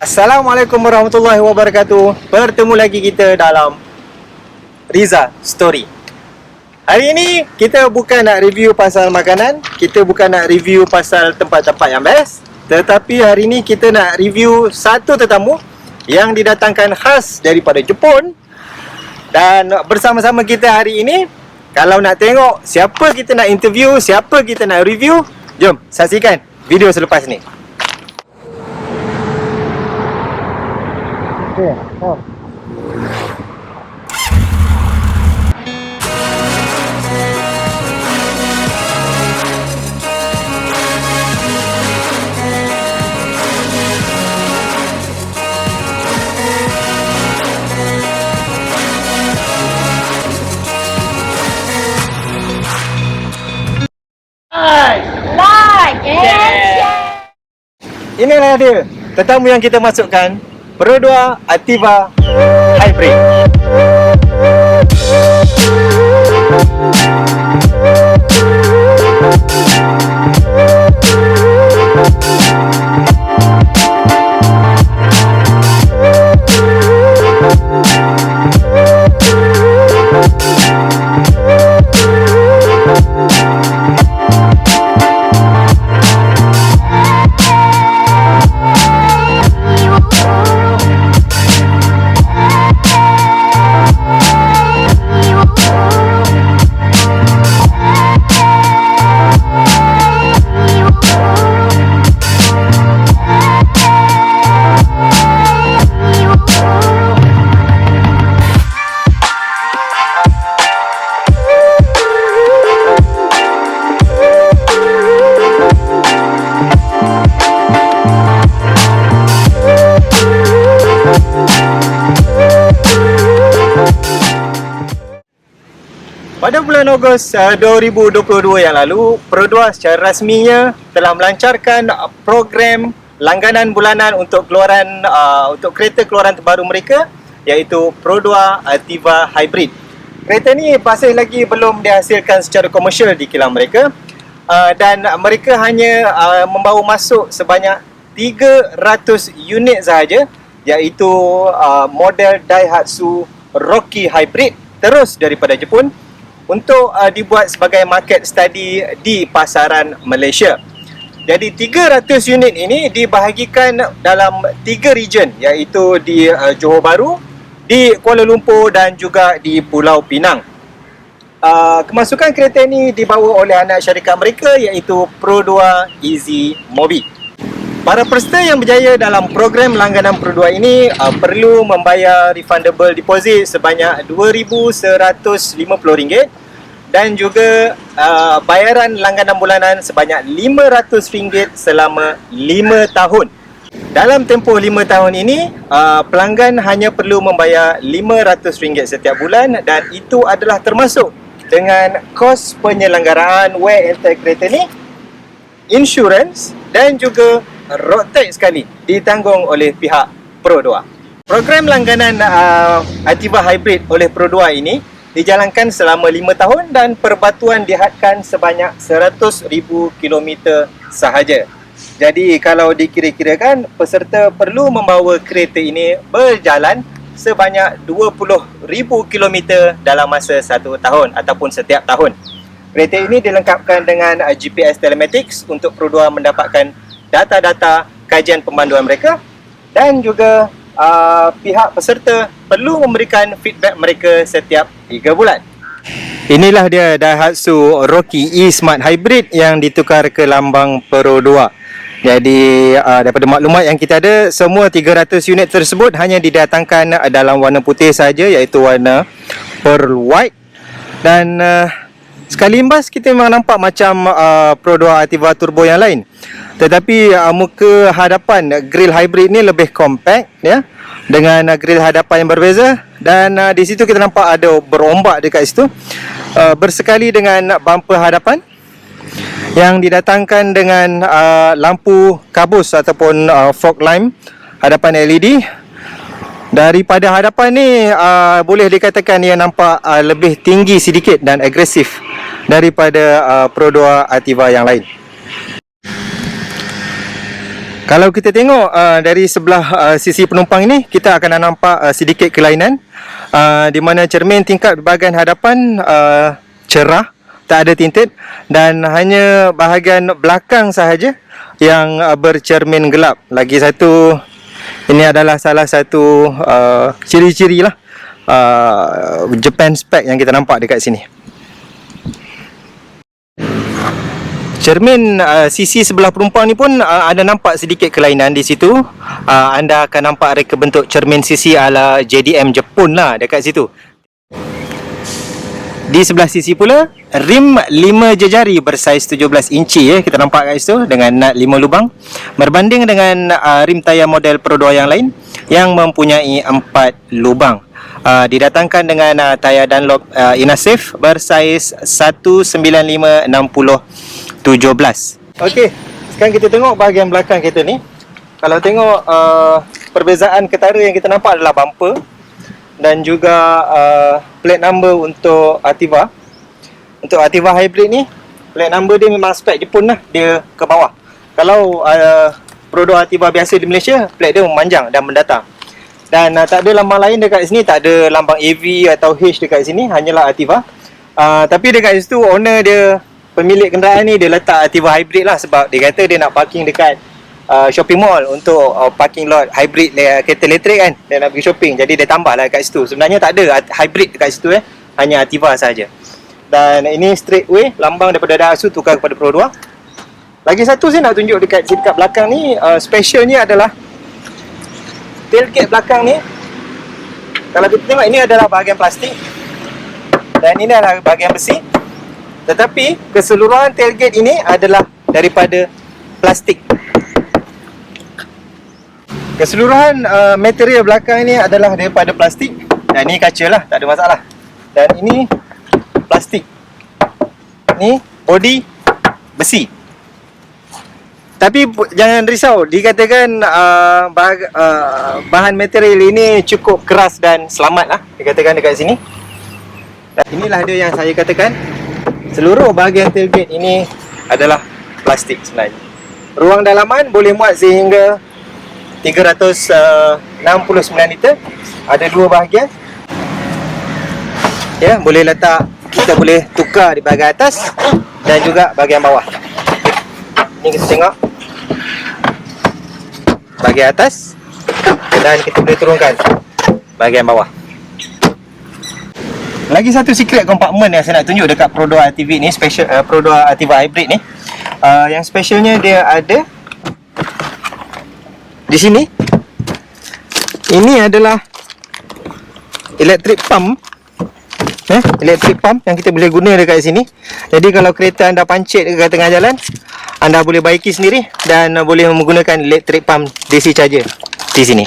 Assalamualaikum warahmatullahi wabarakatuh. Bertemu lagi kita dalam Riza Story. Hari ini kita bukan nak review pasal makanan, kita bukan nak review pasal tempat-tempat yang best, tetapi hari ini kita nak review satu tetamu yang didatangkan khas daripada Jepun. Dan bersama-sama kita hari ini, kalau nak tengok siapa kita nak interview, siapa kita nak review, jom saksikan video selepas ni. Okay, oh. Like and share. Inilah dia tetamu yang kita masukkan, Pro 2 Ativa Hybrid. Pada bulan Ogos 2022 yang lalu, Pro 2 secara rasminya telah melancarkan program langganan bulanan untuk kereta keluaran terbaru mereka, iaitu Pro 2 Ativa Hybrid. Kereta ni masih lagi belum dihasilkan secara komersial di kilang mereka, dan mereka hanya membawa masuk sebanyak 300 unit sahaja, iaitu model Daihatsu Rocky Hybrid terus daripada Jepun, untuk dibuat sebagai market study di pasaran Malaysia. Jadi 300 unit ini dibahagikan dalam 3 region, iaitu di Johor Bahru, di Kuala Lumpur dan juga di Pulau Pinang. Kemasukan kereta ini dibawa oleh anak syarikat mereka, iaitu Pro 2 Easy Mobi. Para peserta yang berjaya dalam program langganan Pro 2 ini perlu membayar refundable deposit sebanyak RM2,150 dan juga bayaran langganan bulanan sebanyak RM500 selama 5 tahun. Dalam tempoh 5 tahun ini, pelanggan hanya perlu membayar RM500 setiap bulan, dan itu adalah termasuk dengan kos penyelenggaraan wear and tear kereta ni, insurans dan juga road tax sekali ditanggung oleh pihak Pro 2. Program langganan Ativa Hybrid oleh Pro 2 ini dijalankan selama 5 tahun dan perbatuan dihadkan sebanyak 100,000 kilometer sahaja. Jadi kalau dikira-kirakan, peserta perlu membawa kereta ini berjalan sebanyak 20,000 kilometer dalam masa 1 tahun ataupun setiap tahun. Kereta ini dilengkapkan dengan GPS telematics untuk Pro 2 mendapatkan data-data kajian pemanduan mereka, dan juga pihak peserta perlu memberikan feedback mereka setiap 3 bulan. Inilah dia Daihatsu Rocky E-Smart Hybrid yang ditukar ke lambang Pro 2. Jadi daripada maklumat yang kita ada, semua 300 unit tersebut hanya didatangkan dalam warna putih saja, iaitu warna pearl white. Dan sekali imbas kita memang nampak macam Pro 2 Ativa Turbo yang lain, tetapi muka hadapan grill hybrid ni lebih compact, ya, dengan grill hadapan yang berbeza. Dan di situ kita nampak ada berombak dekat situ, bersekali dengan bumper hadapan yang didatangkan dengan lampu kabus ataupun fog lamp hadapan LED. Daripada hadapan ni boleh dikatakan ia nampak lebih tinggi sedikit dan agresif daripada Pro 2 Ativa yang lain. Kalau kita tengok dari sebelah sisi penumpang ini, kita akan nampak sedikit kelainan, di mana cermin tingkap bahagian hadapan cerah, tak ada tinted, dan hanya bahagian belakang sahaja yang bercermin gelap. Lagi satu, ini adalah salah satu ciri-ciri lah Japan spec yang kita nampak dekat sini. Cermin sisi sebelah penumpang ni pun ada nampak sedikit kelainan di situ. Anda akan nampak reka bentuk cermin sisi ala JDM Jepun lah dekat situ. Di sebelah sisi pula, rim 5 jejari bersaiz 17 inci kita nampak kat situ dengan nut 5 lubang, berbanding dengan rim tayar model Pro 2 yang lain yang mempunyai 4 lubang. Didatangkan dengan tayar Dunlop Inasif bersaiz 195/60 17. Okey, sekarang kita tengok bahagian belakang kereta ni. Kalau tengok perbezaan ketara yang kita nampak adalah bumper dan juga plate number untuk Ativa. Untuk Ativa Hybrid ni, plate number dia memang spek Jepun lah, dia ke bawah. Kalau produk Ativa biasa di Malaysia, plate dia memanjang dan mendatar. Dan tak ada lambang lain dekat sini, tak ada lambang AV atau H dekat sini, hanyalah Ativa. Tapi dekat situ owner dia, pemilik kenderaan ni, dia letak Ativa Hybrid lah, sebab dia kata dia nak parking dekat shopping mall untuk parking lot hybrid kereta elektrik kan. Dia nak pergi shopping, jadi dia tambah lah kat situ. Sebenarnya tak ada hybrid dekat situ hanya Ativa saja. Dan ini straightway, lambang daripada Daihatsu tukar kepada Pro 2. Lagi satu saya nak tunjuk dekat belakang ni, specialnya adalah tailgate belakang ni. Kalau kita tengok, ini adalah bahagian plastik dan ini adalah bahagian besi. Tetapi keseluruhan tailgate ini adalah daripada plastik. Keseluruhan material belakang ini adalah daripada plastik. Dan ini kaca lah, tak ada masalah. Dan ini plastik. Ini body besi. Tapi jangan risau, dikatakan bahan material ini cukup keras dan selamat lah, dikatakan dekat sini. Dan inilah dia yang saya katakan, seluruh bahagian tailgate ini adalah plastik sebenarnya. Ruang dalaman boleh muat sehingga 369 liter. Ada dua bahagian. Ya, boleh letak, kita boleh tukar di bahagian atas dan juga bahagian bawah. Ini kita tengok bahagian atas dan kita boleh turunkan bahagian bawah. Lagi satu secret compartment yang saya nak tunjuk dekat Pro 2 Ativa ni, special Pro 2 Ativa Hybrid ni. Yang specialnya dia ada di sini. Ini adalah electric pump. Electric pump yang kita boleh guna dekat sini. Jadi kalau kereta anda pancit dekat tengah jalan, anda boleh baiki sendiri dan boleh menggunakan electric pump DC charger di sini.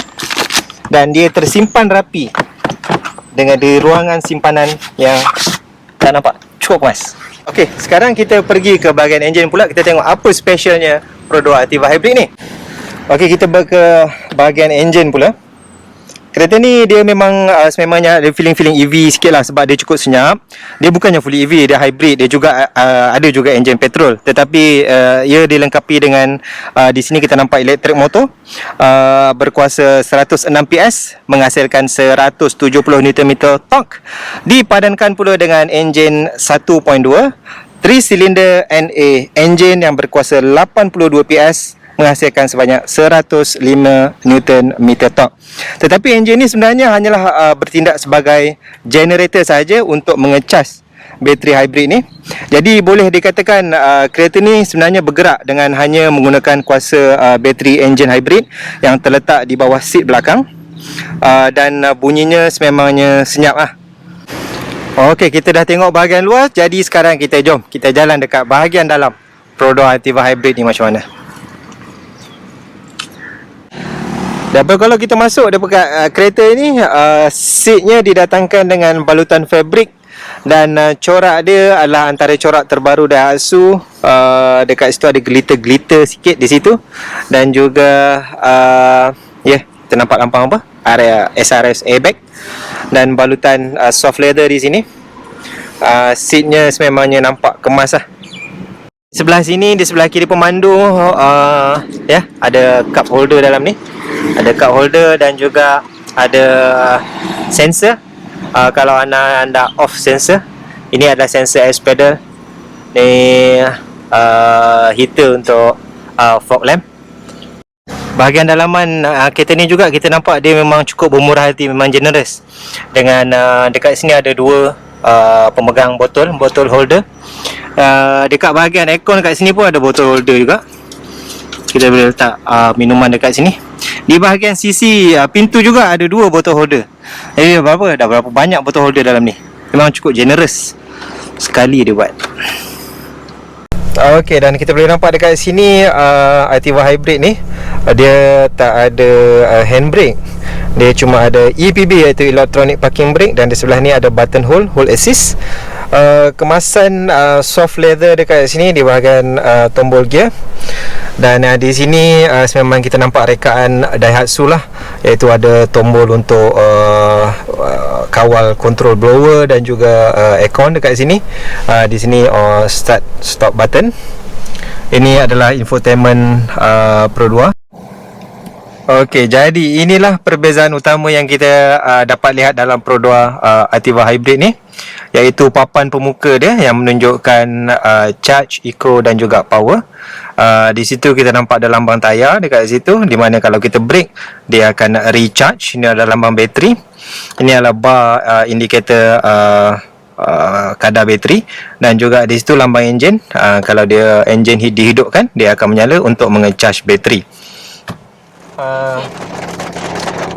Dan dia tersimpan rapi dengan di ruangan simpanan yang tak nampak, cukup kemas. Okey, sekarang kita pergi ke bahagian enjin pula. Kita tengok apa specialnya Pro 2 Ativa Hybrid ni. Okey, kita ke bahagian enjin pula. Kereta ni dia memang sememangnya ada feeling-feeling EV sikit lah, sebab dia cukup senyap. Dia bukannya fully EV, dia hybrid. Dia juga ada juga enjin petrol. Tetapi ia dilengkapi dengan di sini kita nampak elektrik motor berkuasa 106 PS, menghasilkan 170 Nm torque. Dipadankan pula dengan enjin 1.2 3 silinder NA enjin yang berkuasa 82 PS, menghasilkan sebanyak 105 Nm torque. Tetapi enjin ni sebenarnya hanyalah bertindak sebagai generator sahaja untuk mengecas bateri hybrid ni. Jadi boleh dikatakan kereta ni sebenarnya bergerak dengan hanya menggunakan kuasa bateri enjin hybrid yang terletak di bawah seat belakang. Dan bunyinya sememangnya senyap lah. Okey, kita dah tengok bahagian luar. Jadi sekarang jom kita jalan dekat bahagian dalam Pro 2 Ativa Hybrid ni macam mana. Dan kalau kita masuk dekat kereta ini, seatnya didatangkan dengan balutan fabrik dan corak dia adalah antara corak terbaru Daihatsu. Dekat situ ada glitter-glitter sikit di situ, dan juga kita nampak lampang apa? Area SRS airbag dan balutan soft leather di sini. Seatnya sememangnya nampak kemas lah. Sebelah sini, di sebelah kiri pemandu, ya, ada cup holder dalam ni. Ada cup holder dan juga ada sensor. Kalau anda off sensor, ini adalah sensor S pedal. Ni heater untuk fog lamp. Bahagian dalaman kereta ni juga kita nampak dia memang cukup bermurah hati, memang generous. Dengan dekat sini ada dua pemegang botol holder. Dekat bahagian aircon dekat sini pun ada botol holder juga. Kita boleh letak minuman dekat sini. Di bahagian sisi pintu juga ada dua botol holder. Dah berapa banyak botol holder dalam ni. Memang cukup generous sekali dia buat. Okey, dan kita boleh nampak dekat sini Activa Hybrid ni dia tak ada handbrake. Dia cuma ada EPB, iaitu Electronic Parking Brake, dan di sebelah ni ada button hold assist. Kemasan soft leather dekat sini di bahagian tombol gear. Dan di sini memang kita nampak rekaan Daihatsu lah, iaitu ada tombol untuk kawal control blower dan juga aircon dekat sini. Di sini start stop button. Ini adalah infotainment Pro 2. Okey, jadi inilah perbezaan utama yang kita dapat lihat dalam Pro 2 Activa Hybrid ni, iaitu papan pemuka dia yang menunjukkan charge, eco dan juga power. Di situ kita nampak ada lambang tayar dekat situ, di mana kalau kita brake dia akan recharge. Ini adalah lambang bateri. Ini adalah bar indikator kadar bateri, dan juga di situ lambang enjin. Kalau dia enjin dihidupkan, dia akan menyala untuk mengecharge bateri.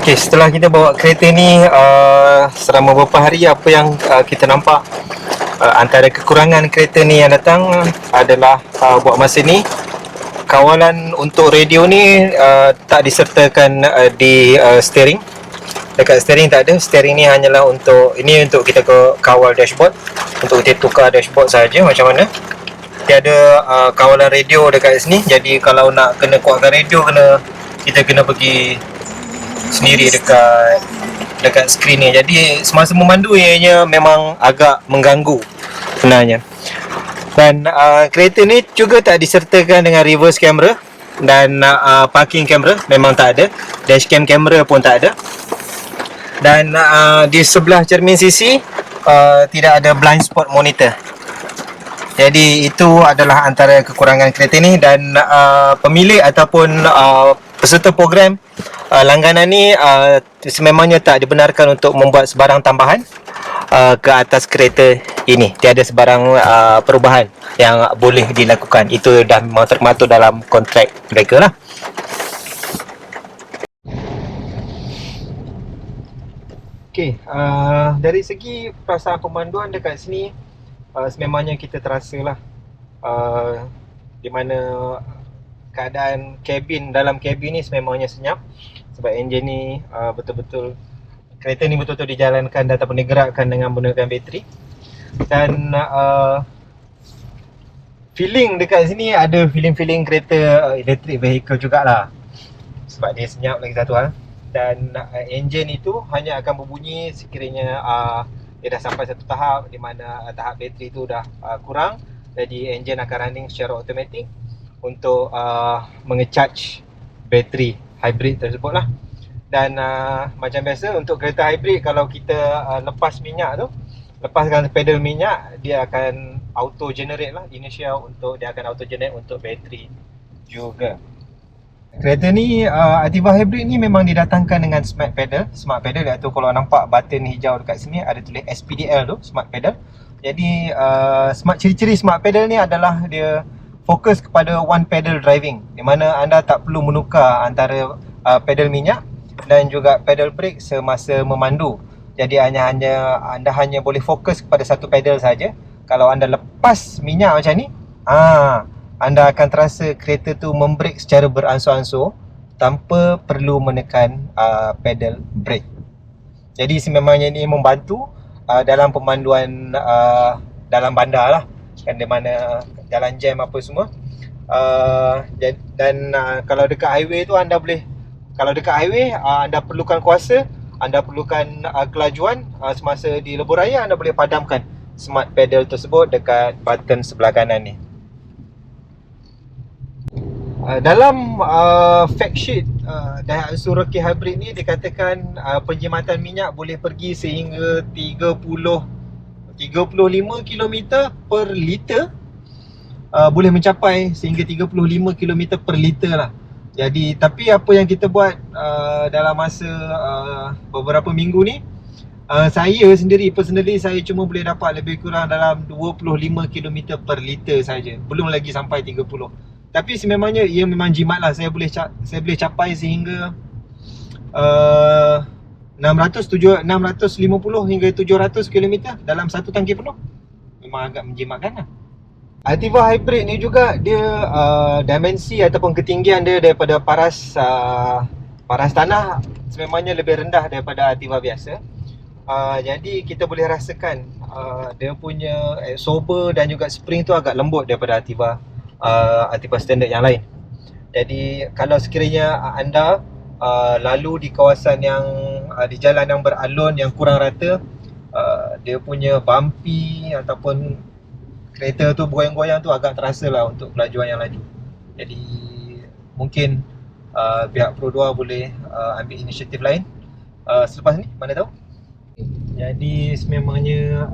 Okay, setelah kita bawa kereta ni selama beberapa hari, apa yang kita nampak antara kekurangan kereta ni yang datang adalah buat masa ni kawalan untuk radio ni tak disertakan di steering. Dekat steering tak ada. Steering ni hanyalah untuk kita kawal dashboard, untuk kita tukar dashboard saja macam mana. Tiada kawalan radio dekat sini. Jadi kalau nak kena kuatkan radio, kita kena pergi sendiri dekat skrin ni. Jadi semasa memandu ianya memang agak mengganggu sebenarnya. Dan kereta ni juga tak disertakan dengan reverse camera, dan parking camera memang tak ada. Dashcam camera pun tak ada. Dan di sebelah cermin sisi tidak ada blind spot monitor. Jadi itu adalah antara kekurangan kereta ni. Dan pemilik ataupun peserta program langganan ni sememangnya tak dibenarkan untuk membuat sebarang tambahan ke atas kereta ini. Tiada sebarang perubahan yang boleh dilakukan. Itu dah memang termaktub dalam kontrak mereka lah. Okey, dari segi perasaan pemanduan dekat sini, sememangnya kita terasalah di mana keadaan dalam kabin ni sememangnya senyap, sebab enjin ni kereta ni betul-betul dijalankan ataupun digerakkan dengan menggunakan bateri. Dan feeling dekat sini ada feeling kereta electric vehicle jugalah, sebab dia senyap lagi satu hal. Dan enjin itu hanya akan berbunyi sekiranya dia dah sampai satu tahap di mana tahap bateri itu dah kurang. Jadi enjin akan running secara automatik untuk mengecharge bateri hybrid tersebut lah. Dan macam biasa untuk kereta hybrid, kalau kita lepas minyak tu, lepaskan pedal minyak, dia akan auto generate lah initial, dia akan auto generate untuk bateri juga. Kereta ni Activa Hybrid ni memang didatangkan dengan smart pedal. Smart pedal iaitu kalau nampak button hijau dekat sini ada tulis SPDL tu, smart pedal. Jadi ciri-ciri smart pedal ni adalah dia fokus kepada one pedal driving, di mana anda tak perlu menukar antara pedal minyak dan juga pedal brake semasa memandu. Jadi anda hanya boleh fokus kepada satu pedal saja. Kalau anda lepas minyak macam ni, anda akan terasa kereta tu membrake secara beransur-ansur tanpa perlu menekan pedal brake. Jadi sememangnya ini membantu dalam pemanduan dalam bandar lah, kan, di mana jalan jam apa semua. Dan kalau dekat highway tu anda boleh, kalau dekat highway anda perlukan kuasa, anda perlukan kelajuan semasa di lebuh raya, anda boleh padamkan smart pedal tersebut dekat button sebelah kanan ni. Dalam fact sheet Daihatsu Rocky Hybrid ni dikatakan penjimatan minyak boleh pergi sehingga 35 km per liter. Boleh mencapai sehingga 35 km per liter lah. Jadi tapi apa yang kita buat dalam masa beberapa minggu ni, saya sendiri personally saya cuma boleh dapat lebih kurang dalam 25 km per liter saja. Belum lagi sampai 30. Tapi sememangnya ia memang jimat lah. Saya boleh capai sehingga 650 hingga 700 km dalam satu tangki penuh. Memang agak menjimatkan lah. Altiva Hybrid ni juga dia dimensi ataupun ketinggian dia daripada paras tanah sememangnya lebih rendah daripada Altiva biasa. Jadi kita boleh rasakan dia punya absorber dan juga spring tu agak lembut daripada Altiva standard yang lain. Jadi kalau sekiranya anda lalu di kawasan yang di jalan yang beralun yang kurang rata, dia punya bumpy ataupun kereta tu goyang-goyang tu agak terasa lah untuk kelajuan yang laju. Jadi mungkin pihak Pro 2 boleh ambil inisiatif lain selepas ni, mana tahu. Jadi sememangnya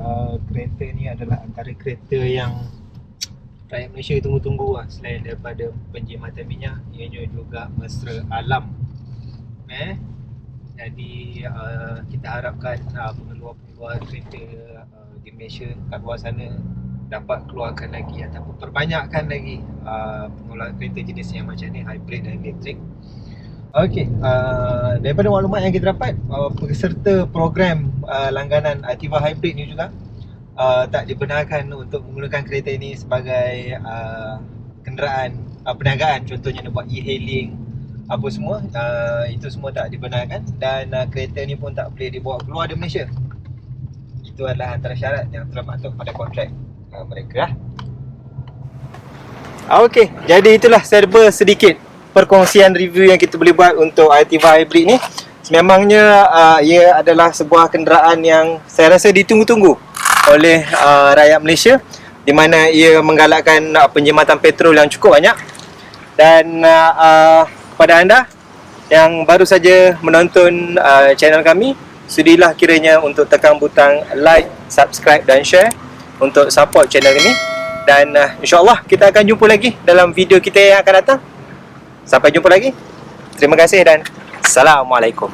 kereta ni adalah antara kereta yang rakyat Malaysia tunggu-tunggu lah. Selain daripada penjimatan minyak, ianya juga mesra alam. Jadi kita harapkan pengeluar-pengeluar kereta di Malaysia kat luar sana dapat keluarkan lagi ataupun perbanyakkan lagi pengeluaran kereta jenis yang macam ni, hybrid dan elektrik. Okey, daripada maklumat yang kita dapat, peserta program langganan Altiva Hybrid ni juga tak dibenarkan untuk menggunakan kereta ini sebagai kenderaan perniagaan. Contohnya nak buat e-hailing apa semua, itu semua tak dibenarkan. Dan kereta ni pun tak boleh dibawa keluar dari Malaysia. Itu adalah antara syarat yang termaktub pada kontrak mereka lah. Okey, jadi itulah serba sedikit perkongsian review yang kita boleh buat untuk Altiva Hybrid ni. Sememangnya ia adalah sebuah kenderaan yang saya rasa ditunggu-tunggu oleh rakyat Malaysia, di mana ia menggalakkan penjimatan petrol yang cukup banyak. Dan kepada anda yang baru saja menonton channel kami, sudilah kiranya untuk tekan butang like, subscribe dan share untuk support channel ini. Dan insyaAllah kita akan jumpa lagi dalam video kita yang akan datang. Sampai jumpa lagi. Terima kasih dan Assalamualaikum.